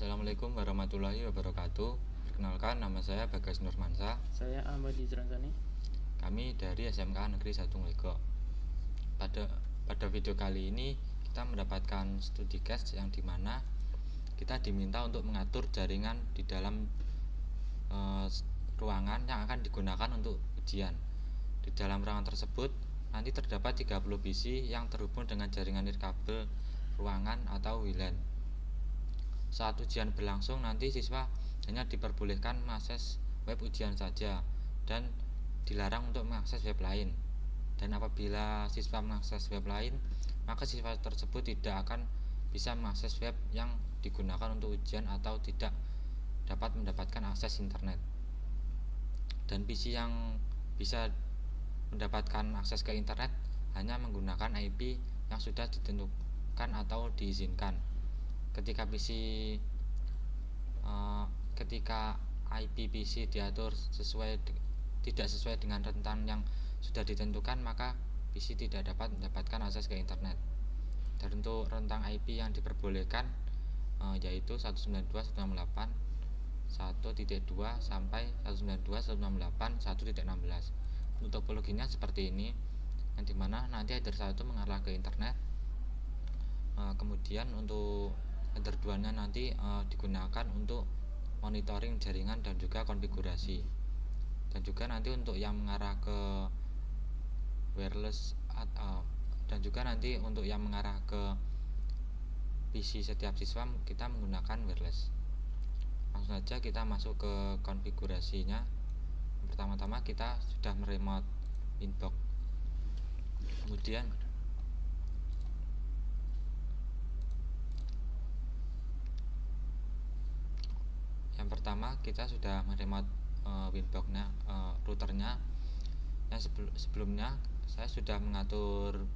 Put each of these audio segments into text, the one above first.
Assalamualaikum warahmatullahi wabarakatuh. Perkenalkan, nama saya Bagas Nurmansyah. Saya Ahmad Izransani. Kami dari SMK Negeri 1 Nglego. Pada video kali ini kita mendapatkan studi case yang dimana kita diminta untuk mengatur jaringan di dalam ruangan yang akan digunakan untuk ujian. Di dalam ruangan tersebut nanti terdapat 30 bisi yang terhubung dengan jaringan nirkabel ruangan atau WLAN. Saat ujian berlangsung, nanti siswa hanya diperbolehkan mengakses web ujian saja dan dilarang untuk mengakses web lain. Dan apabila siswa mengakses web lain, maka siswa tersebut tidak akan bisa mengakses web yang digunakan untuk ujian atau tidak dapat mendapatkan akses internet. Dan PC yang bisa mendapatkan akses ke internet hanya menggunakan IP yang sudah ditentukan atau diizinkan. Ketika IP PC diatur tidak sesuai dengan rentan yang sudah ditentukan, maka PC tidak dapat mendapatkan akses ke internet. Dan untuk rentang IP yang diperbolehkan yaitu 192.168.1.2 sampai 192.168.1.16. Untuk topologinya seperti ini, yang dimana nanti header 1 mengarah ke internet, kemudian untuk header 2 nya nanti digunakan untuk monitoring jaringan dan juga konfigurasi. Dan juga nanti untuk yang mengarah ke wireless dan juga nanti untuk yang mengarah ke PC setiap siswa kita menggunakan wireless. Langsung saja kita masuk ke konfigurasinya. Pertama-tama kita sudah meremote inbox. Kemudian yang pertama kita sudah meremote winbox-nya, routernya. Yang sebelumnya saya sudah mengatur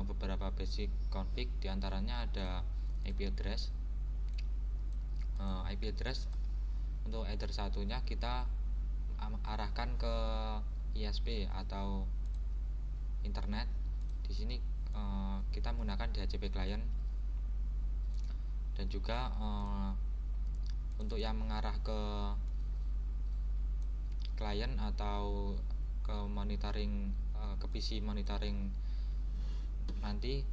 beberapa basic config, diantaranya ada IP address. IP address untuk header satunya kita arahkan ke ISP atau internet. Di sini kita menggunakan DHCP client. Dan juga untuk yang mengarah ke klien atau ke monitoring, ke PC monitoring nanti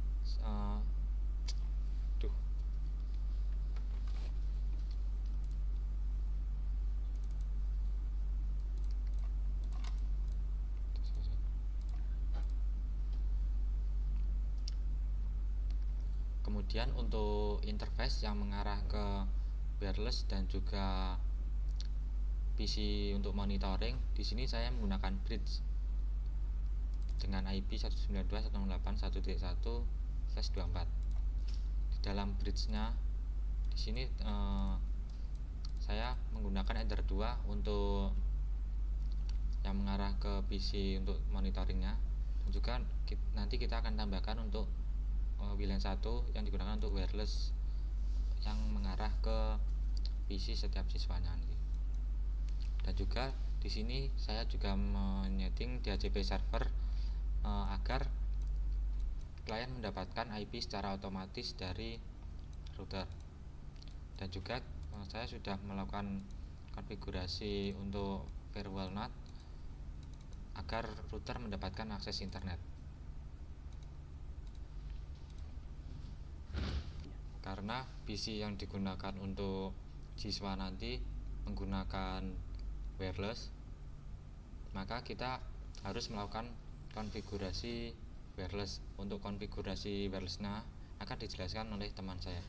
kemudian untuk interface yang mengarah ke wireless dan juga PC untuk monitoring, di sini saya menggunakan bridge dengan IP 192.168.1.1/24. Di dalam bridge-nya di sini saya menggunakan header 2 untuk yang mengarah ke PC untuk monitoringnya, dan juga nanti kita akan tambahkan untuk WLAN 1 yang digunakan untuk wireless yang mengarah ke PC setiap siswanya nanti. Dan juga di sini saya juga menyeting DHCP server agar klien mendapatkan IP secara otomatis dari router. Dan juga saya sudah melakukan konfigurasi untuk firewall NAT agar router mendapatkan akses internet. Karena PC yang digunakan untuk siswa nanti menggunakan wireless, maka kita harus melakukan konfigurasi wireless. Untuk konfigurasi wirelessnya akan dijelaskan oleh teman saya.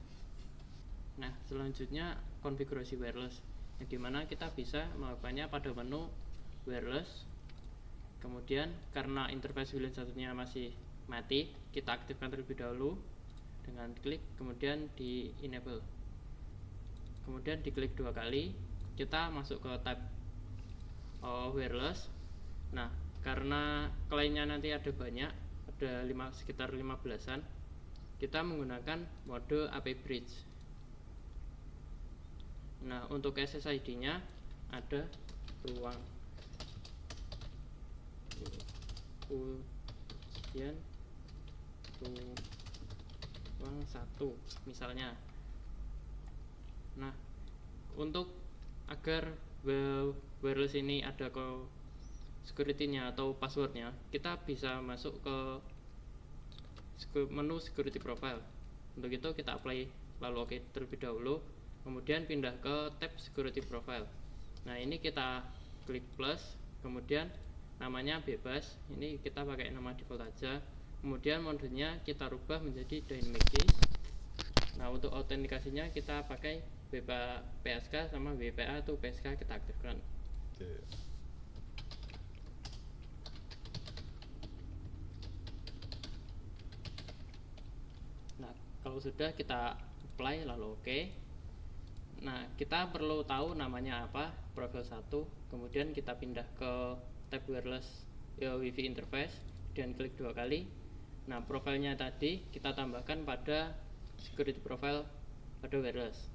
Nah, selanjutnya konfigurasi wireless, yang dimana kita bisa melakukannya pada menu wireless. Kemudian karena interface WLAN satunya masih mati, kita aktifkan terlebih dahulu dengan klik, kemudian di enable. Kemudian diklik 2 kali, kita masuk ke tab wireless. Nah, karena kliennya nanti ada banyak, ada sekitar 15-an, kita menggunakan mode AP Bridge. Nah, untuk SSID-nya ada ruang ujian ruang 1 misalnya. Nah, untuk agar wireless ini ada security-nya atau passwordnya, kita bisa masuk ke menu security profile. Untuk itu kita apply lalu oke terlebih dahulu, kemudian pindah ke tab security profile. Nah, ini kita klik plus, kemudian namanya bebas, ini kita pakai nama default aja. Kemudian modenya kita rubah menjadi dynamic keys. Nah, untuk autentikasinya kita pakai PSK sama WPA atau PSK kita aktifkan. Nah, kalau sudah kita apply lalu oke. Nah, kita perlu tahu namanya apa, profil 1, kemudian kita pindah ke tab wireless wifi interface dan klik 2 kali. Nah, profilnya tadi kita tambahkan pada security profile pada wireless.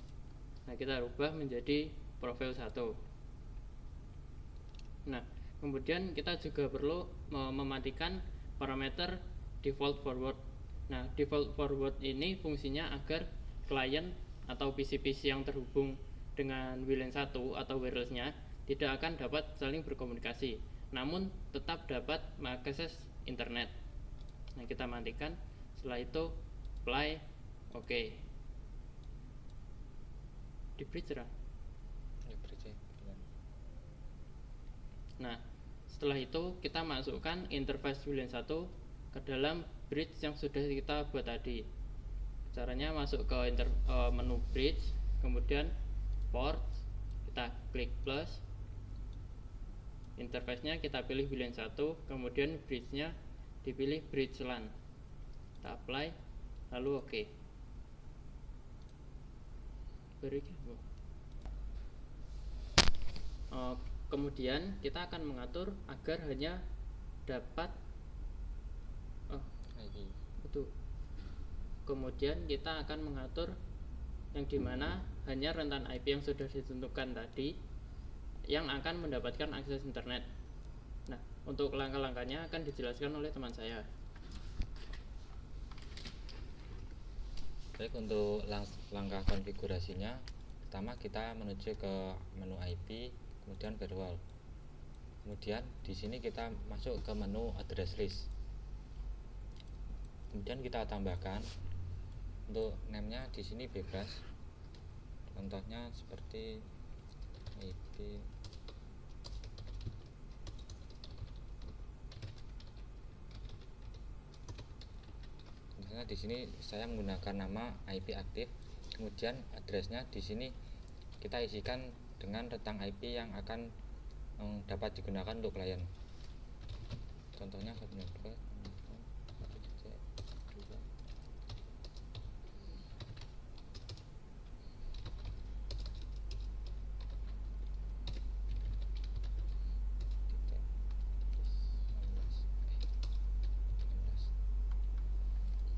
Nah, kita rubah menjadi profil 1. Nah, kemudian kita juga perlu mematikan parameter default forward. Nah, default forward ini fungsinya agar klien atau PC-PC yang terhubung dengan WLAN 1 atau wirelessnya tidak akan dapat saling berkomunikasi, namun tetap dapat mengakses internet. Nah, kita matikan. Setelah itu apply oke. Di bridge lah. Nah, setelah itu kita masukkan interface WLAN 1 ke dalam bridge yang sudah kita buat tadi. Caranya masuk ke menu bridge, kemudian port, kita klik plus, interface-nya kita pilih WLAN 1, kemudian bridge-nya dipilih bridge LAN. Kita apply, lalu oke. Kemudian kita akan mengatur agar hanya dapat kemudian kita akan mengatur yang dimana hanya rentan IP yang sudah ditentukan tadi yang akan mendapatkan akses internet. Nah, untuk langkah-langkahnya akan dijelaskan oleh teman saya. Baik, untuk langkah konfigurasinya, pertama kita menuju ke menu IP, kemudian firewall. Kemudian di sini kita masuk ke menu address list. Kemudian kita tambahkan untuk name-nya di sini bebas. Contohnya seperti IP. Misalnya di sini saya menggunakan nama IP aktif. Kemudian addressnya di sini kita isikan dengan rentang IP yang akan dapat digunakan untuk klien. Contohnya 192.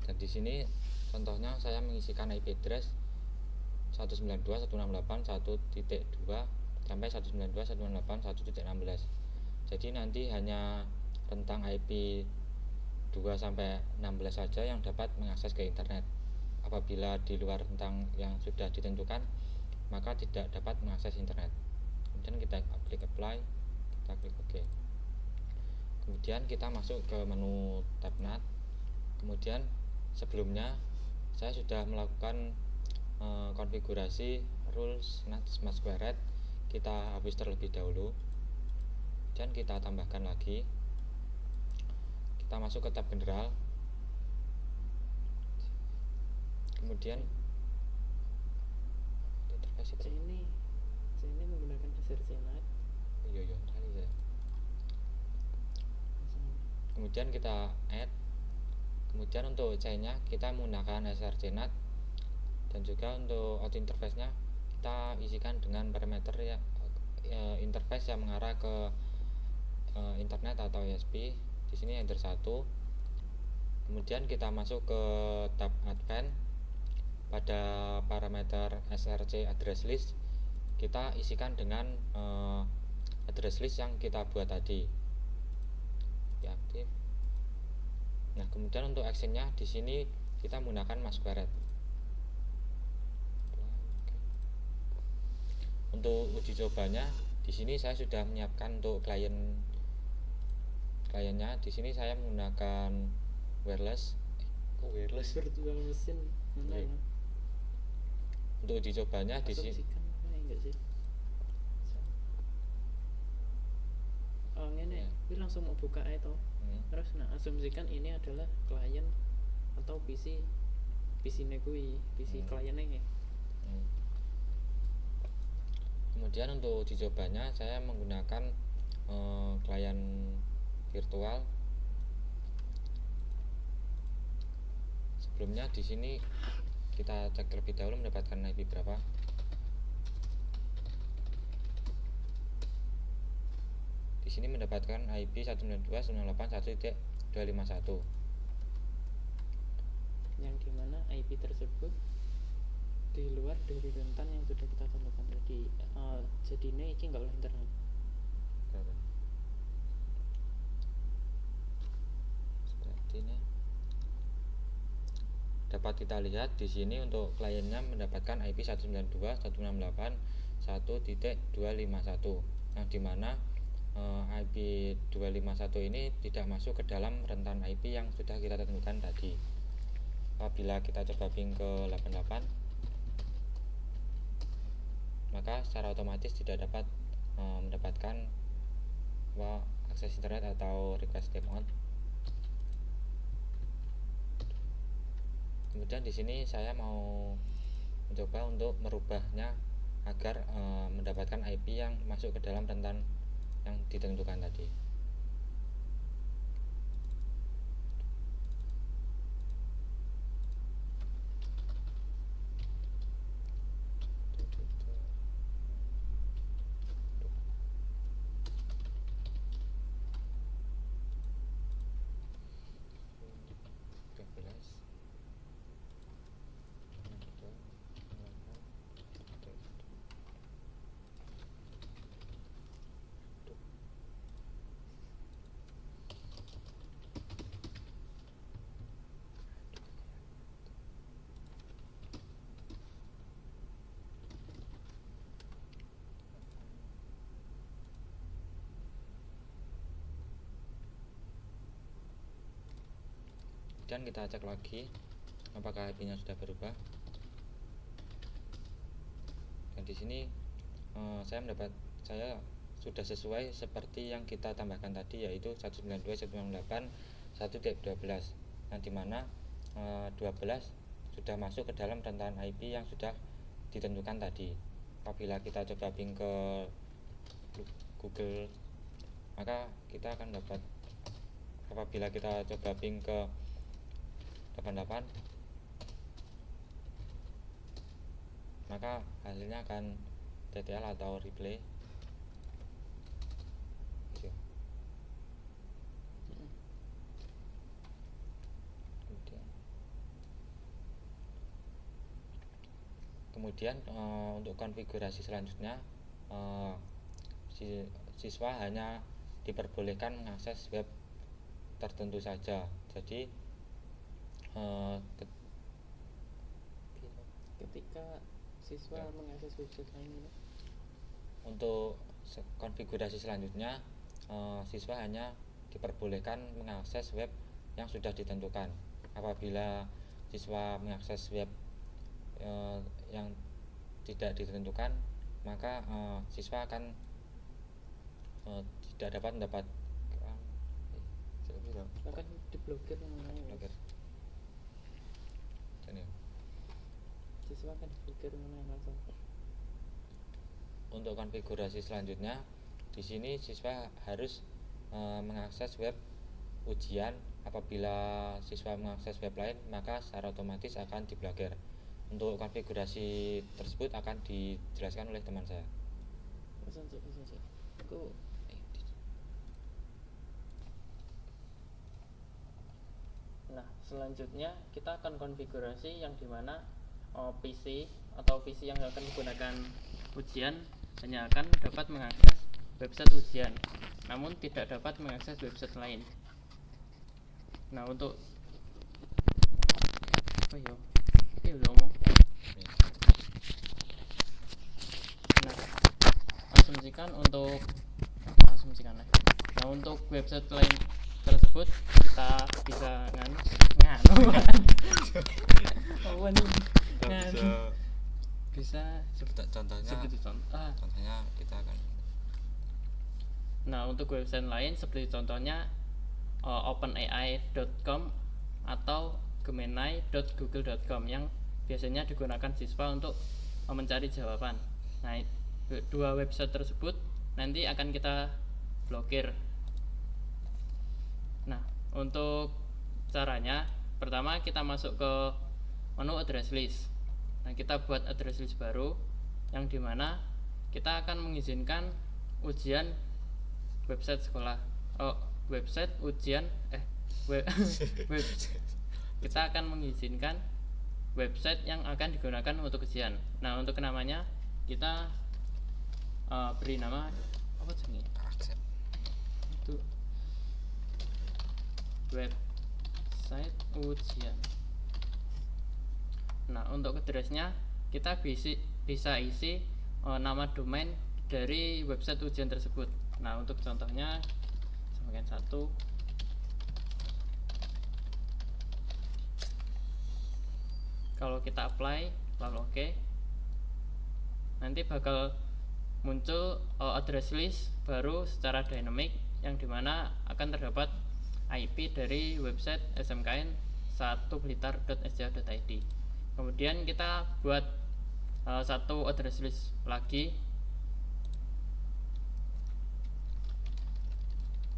Dan di sini contohnya saya mengisikan IP address 192.168.1.2 sampai 192.168.1.16. Jadi nanti hanya rentang IP 2 sampai 16 saja yang dapat mengakses ke internet. Apabila di luar rentang yang sudah ditentukan, maka tidak dapat mengakses internet. Kemudian kita klik apply, kita klik OK. Kemudian kita masuk ke menu tab NAT. Kemudian sebelumnya saya sudah melakukan konfigurasi rules NAT Smart Squared. Kita hapus terlebih dahulu dan kita tambahkan lagi. Kita masuk ke tab general, kemudian interface ini menggunakan SRC NAT. Kemudian kita add. Kemudian untuk C-nya kita menggunakan SRC NAT, dan juga untuk auto interface-nya kita isikan dengan parameter interface yang mengarah ke internet atau ISP. Di sini enter 1. Kemudian kita masuk ke tab advanced. Pada parameter SRC address list kita isikan dengan address list yang kita buat tadi. Diaktif. Nah, kemudian untuk actionnya di sini kita menggunakan Masquerade. untuk uji cobanya di sini saya sudah menyiapkan untuk kliennya. Di sini saya menggunakan wireless. Wireless. virtual mesin mana Iya. ya? Untuk uji cobanya di sini Asumsikan apa enggak sih? Oh ngene, Ya. kuwi langsung mau buka itu. Terus nah asumsikan ini adalah klien atau PC ne kuwi, PC kliennya ya. Kemudian untuk uji cobanya saya menggunakan klien virtual. Sebelumnya di sini kita cek terlebih dahulu mendapatkan IP berapa. Di sini mendapatkan IP 192.168.1.251. Yang dimana IP tersebut di luar dari rentan yang sudah kita tentukan tadi. Jadi ini nggak oleh internal. Seperti ini. Dapat kita lihat di sini untuk kliennya mendapatkan IP 192.168.1.251 yang dimana IP 251 ini tidak masuk ke dalam rentan IP yang sudah kita tentukan tadi. Apabila kita coba ping ke 88, maka secara otomatis tidak dapat mendapatkan akses internet atau request timeout. Kemudian di sini saya mau mencoba untuk merubahnya agar mendapatkan IP yang masuk ke dalam rentan yang ditentukan tadi. Dan kita cek lagi apakah IP-nya sudah berubah. Dan di sini saya sudah sesuai seperti yang kita tambahkan tadi, yaitu 192.168.1.12 yang dimana 12 sudah masuk ke dalam rentan IP yang sudah ditentukan tadi. Apabila kita coba ping ke Google, maka kita akan dapat, apabila kita coba ping ke 88, maka hasilnya akan TTL atau replay. Kemudian untuk konfigurasi selanjutnya, siswa hanya diperbolehkan mengakses web tertentu saja. Jadi ketika siswa mengakses website lain ini, untuk konfigurasi selanjutnya siswa hanya diperbolehkan mengakses web yang sudah ditentukan. Apabila siswa mengakses web yang tidak ditentukan, maka siswa akan tidak dapat mendapatkan akan diblokir namanya. Siswa akan diblokir namanya langsung. Untuk konfigurasi selanjutnya, di sini siswa harus mengakses web ujian. Apabila siswa mengakses web lain, maka secara otomatis akan diblokir. Untuk konfigurasi tersebut akan dijelaskan oleh teman saya. Nah, selanjutnya kita akan konfigurasi yang dimana PC atau PC yang akan digunakan ujian hanya akan dapat mengakses website ujian, namun tidak dapat mengakses website lain. Nah, untuk udah ngomong. Nah, asumsikan untuk nah untuk website lain tersebut kita bisa nganu apa nih bisa contohnya kita akan nah untuk website lain seperti contohnya openai.com atau gemini.google.com yang biasanya digunakan siswa untuk mencari jawaban. Nah, dua website tersebut nanti akan kita blokir. Nah, untuk caranya pertama kita masuk ke menu address list. Nah, kita buat address list baru yang dimana kita akan mengizinkan ujian website sekolah. Website ujian kita akan mengizinkan website yang akan digunakan untuk ujian. Nah, untuk namanya kita beri nama apa sih? Itu website ujian. Nah, untuk addressnya kita bisa isi nama domain dari website ujian tersebut. Nah, untuk contohnya samakan 1. Kalau kita apply lalu oke, nanti bakal muncul address list baru secara dynamic yang dimana akan terdapat IP dari website smkn1blitar.sja.id. Kemudian kita buat satu address list lagi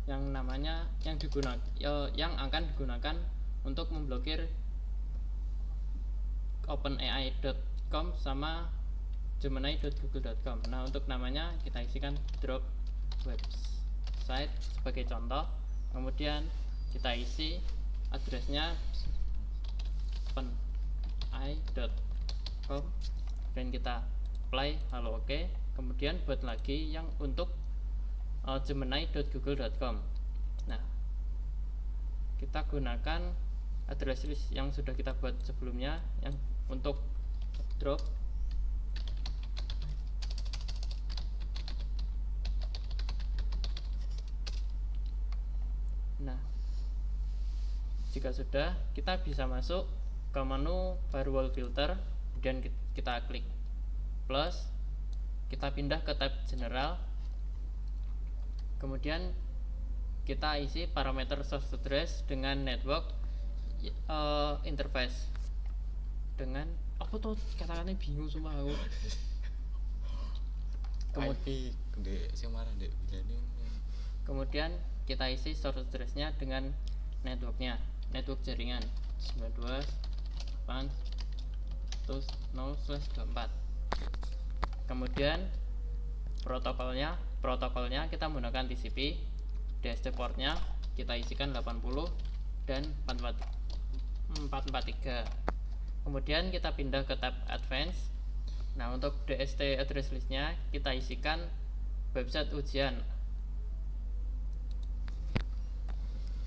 yang namanya yang akan digunakan untuk memblokir openai.com sama gemini.google.com. Nah, untuk namanya kita isikan drop website sebagai contoh. Kemudian kita isi addressnya openai.com dan kita apply lalu oke. Kemudian buat lagi yang untuk gemini.google.com. Nah, kita gunakan address list yang sudah kita buat sebelumnya yang untuk drop. Nah, jika sudah, kita bisa masuk ke menu firewall filter, kemudian kita klik plus, kita pindah ke tab general, kemudian kita isi parameter source address dengan network interface dengan apa tuh kata-katanya bingung semua aku. Kemudian kita isi source address-nya dengan network jaringan 92.168. Kemudian protokolnya kita menggunakan TCP. DHT portnya kita isikan 80 dan 443. Kemudian kita pindah ke tab advance. Nah, untuk DST address listnya kita isikan website ujian.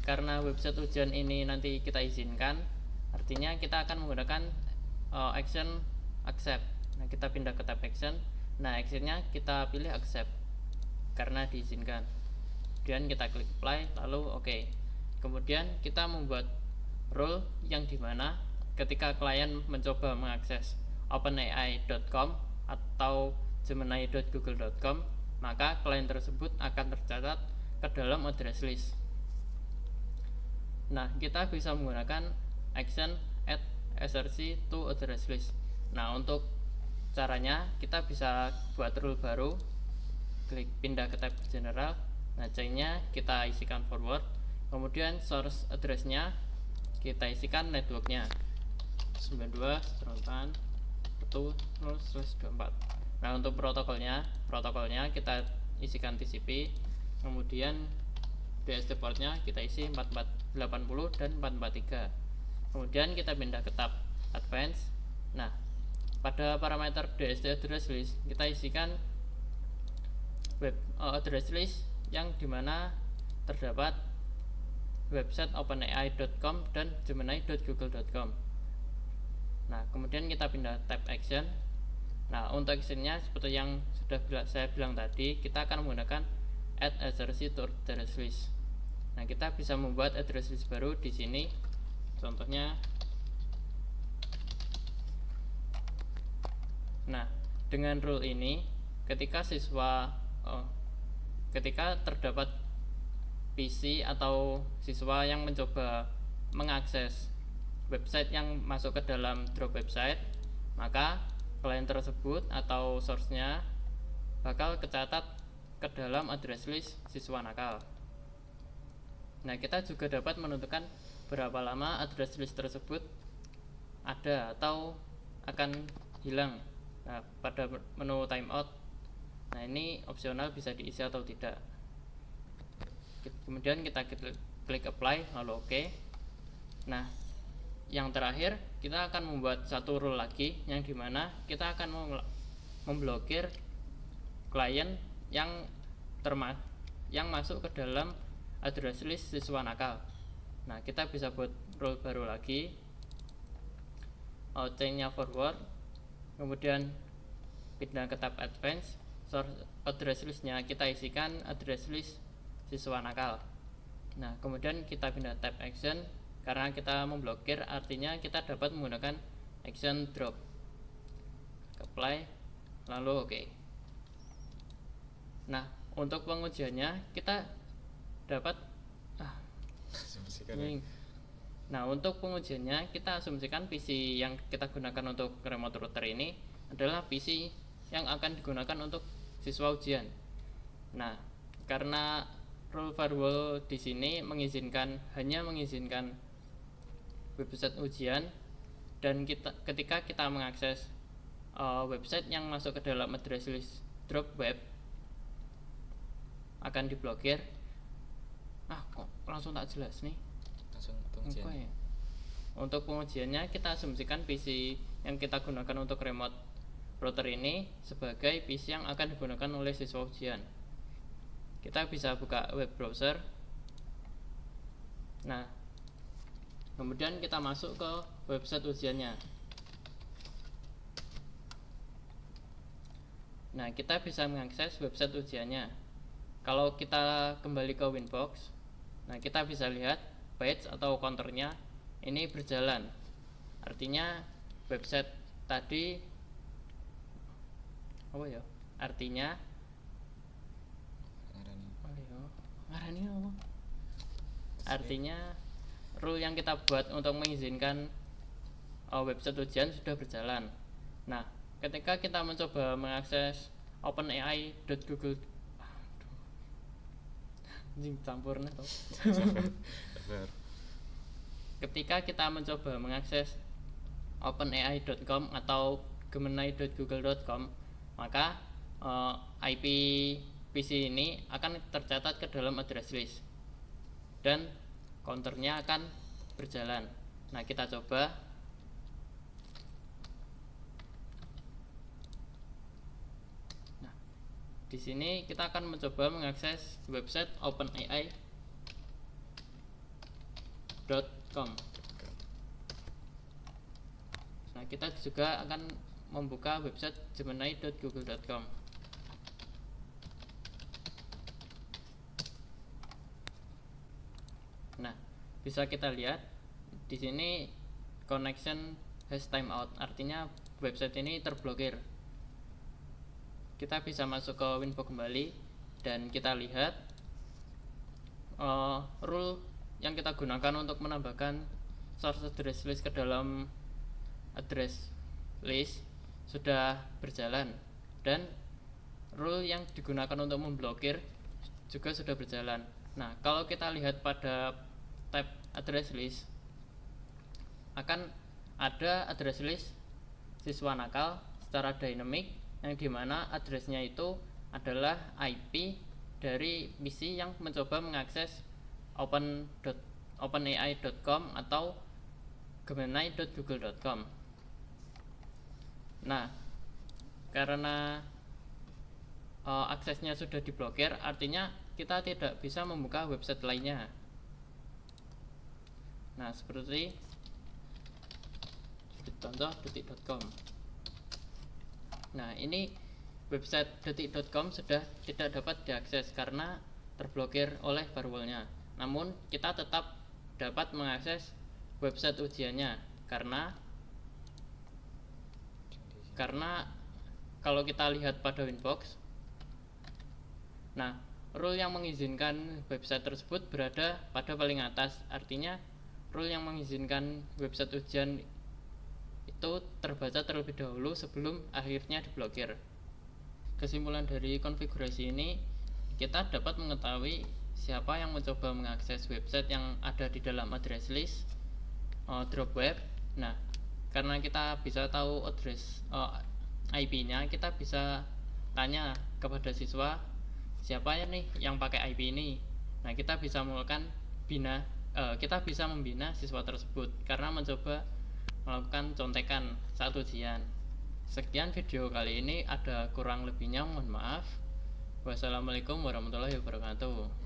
Karena website ujian ini nanti kita izinkan, artinya kita akan menggunakan action accept. Nah, kita pindah ke tab action. Nah, actionnya kita pilih accept karena diizinkan. Kemudian kita klik apply lalu oke. Kemudian kita membuat rule yang dimana ketika klien mencoba mengakses openai.com atau gemini.google.com, maka klien tersebut akan tercatat ke dalam address list. Nah, kita bisa menggunakan action add src to address list. Nah, untuk caranya kita bisa buat rule baru, klik pindah ke tab general. Nah, chainnya kita isikan forward, kemudian source address-nya kita isikan networknya 92.168.1.0/24. Nah, untuk protokolnya kita isikan TCP, kemudian DHT portnya kita isi 4480 dan 443. Kemudian kita pindah ke tab advance. Nah, pada parameter DHT address list kita isikan web address list yang dimana terdapat website openai.com dan gemini.google.com. Nah, kemudian kita pindah tab action. Nah, untuk actionnya seperti yang sudah saya bilang tadi, kita akan menggunakan add address to address list. Nah, kita bisa membuat address list baru di sini. Contohnya, nah, dengan rule ini, ketika ketika terdapat PC atau siswa yang mencoba mengakses website yang masuk ke dalam drop website, maka klien tersebut atau source-nya bakal kecatat ke dalam address list siswa nakal. Nah, kita juga dapat menentukan berapa lama address list tersebut ada atau akan hilang. Nah, pada menu timeout, nah ini opsional bisa diisi atau tidak. Kemudian kita klik apply lalu oke. Nah, yang terakhir kita akan membuat satu rule lagi yang dimana kita akan memblokir klien yang masuk ke dalam address list siswa nakal. Nah, kita bisa buat rule baru lagi, chainnya forward, kemudian pindah ke tab advance, source address listnya kita isikan address list siswa nakal. Nah, kemudian kita pindah tab action, karena kita memblokir artinya kita dapat menggunakan action drop. Apply lalu oke. Nah, untuk pengujiannya kita dapat Nah, untuk pengujiannya kita asumsikan PC yang kita gunakan untuk remote router ini adalah PC yang akan digunakan untuk siswa ujian. Nah, karena rule firewall di sini hanya mengizinkan website ujian, dan ketika kita mengakses website yang masuk ke dalam address list drop web akan diblokir. Kok langsung tak jelas nih. Langsung pengujian. Okay. Untuk pengujiannya kita asumsikan PC yang kita gunakan untuk remote router ini sebagai PC yang akan digunakan oleh siswa ujian. Kita bisa buka web browser. Nah, kemudian kita masuk ke website ujiannya. Nah, kita bisa mengakses website ujiannya. Kalau kita kembali ke Winbox, nah kita bisa lihat page atau counternya ini berjalan. Artinya website tadi Artinya Artinya rule yang kita buat untuk mengizinkan website ujian sudah berjalan. Nah, ketika kita mencoba mengakses openai.google campurnya toh. Ketika kita mencoba mengakses openai.com atau gemini.google.com, maka IP PC ini akan tercatat ke dalam address list dan counternya akan berjalan. Nah, kita coba. Nah, di sini kita akan mencoba mengakses website openai.com. Nah, kita juga akan membuka website gemini.google.com. Nah, bisa kita lihat di sini connection has timeout, artinya website ini terblokir. Kita bisa masuk ke Winbox kembali dan kita lihat rule yang kita gunakan untuk menambahkan source address list ke dalam address list sudah berjalan, dan rule yang digunakan untuk memblokir juga sudah berjalan. Nah, kalau kita lihat pada tab address list, akan ada address list siswa nakal secara dynamic, yang dimana addressnya itu adalah IP dari PC yang mencoba mengakses openai.com atau gemini.google.com. Nah, karena aksesnya sudah diblokir, artinya kita tidak bisa membuka website lainnya. Nah, seperti contoh detik.com. Nah, ini website detik.com sudah tidak dapat diakses karena terblokir oleh firewallnya. Namun kita tetap dapat mengakses website ujiannya karena kalau kita lihat pada Winbox, nah rule yang mengizinkan website tersebut berada pada paling atas. Artinya rule yang mengizinkan website ujian itu terbaca terlebih dahulu sebelum akhirnya diblokir. Kesimpulan dari konfigurasi ini, kita dapat mengetahui siapa yang mencoba mengakses website yang ada di dalam address list drop web. Nah, karena kita bisa tahu address IP-nya, kita bisa tanya kepada siswa siapa ya nih yang pakai IP ini. Nah, kita bisa membina siswa tersebut karena mencoba melakukan contekan saat ujian. Sekian video kali ini, ada kurang lebihnya mohon maaf. Wassalamualaikum warahmatullahi wabarakatuh.